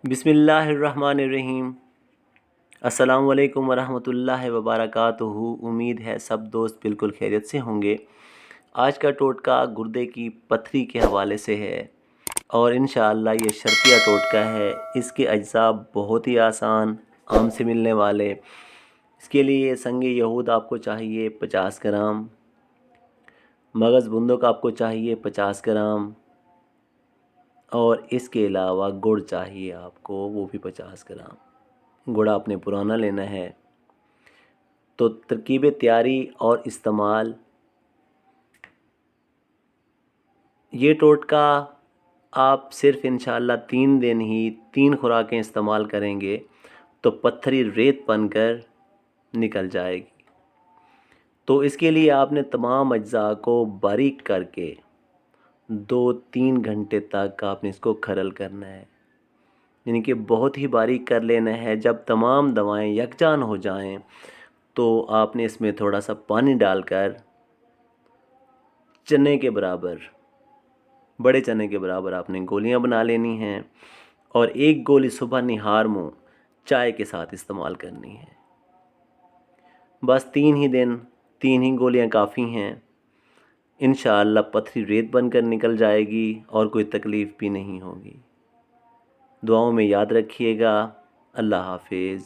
बिस्मिल्लाहिर्रहमानिर्रहीम। अस्सलामु अलैकुम वरहमतुल्लाहि वबरकातुहू। उम्मीद है सब दोस्त बिल्कुल खैरियत से होंगे। आज का टोटका गुर्दे की पथरी के हवाले से है और इंशाअल्लाह ये शर्तिया टोटका है। इसके अज्जा बहुत ही आसान, आम से मिलने वाले। इसके लिए संग यहूद आपको चाहिए 50 ग्राम, मगज़ बुंदुक आपको चाहिए 50 ग्राम और इसके अलावा गुड़ चाहिए आपको, वो भी 50 ग्राम। गुड़ आपने पुराना लेना है। तो तरकीब तैयारी और इस्तेमाल, ये टोटका आप सिर्फ़ इंशाअल्लाह 3 दिन ही 3 खुराकें इस्तेमाल करेंगे तो पत्थरी रेत बनकर निकल जाएगी। तो इसके लिए आपने तमाम अज्जा को बारीक करके 2-3 घंटे तक आपने इसको खरल करना है, यानी कि बहुत ही बारीक कर लेना है। जब तमाम दवाएं यकजान हो जाएं तो आपने इसमें थोड़ा सा पानी डालकर चने के बराबर, बड़े चने के बराबर आपने गोलियां बना लेनी हैं और एक गोली सुबह निहार मुँह चाय के साथ इस्तेमाल करनी है। बस 3 ही दिन 3 ही गोलियां काफ़ी हैं। इंशाअल्लाह पथरी रेत बनकर निकल जाएगी और कोई तकलीफ़ भी नहीं होगी। दुआओं में याद रखिएगा। अल्लाह हाफिज़।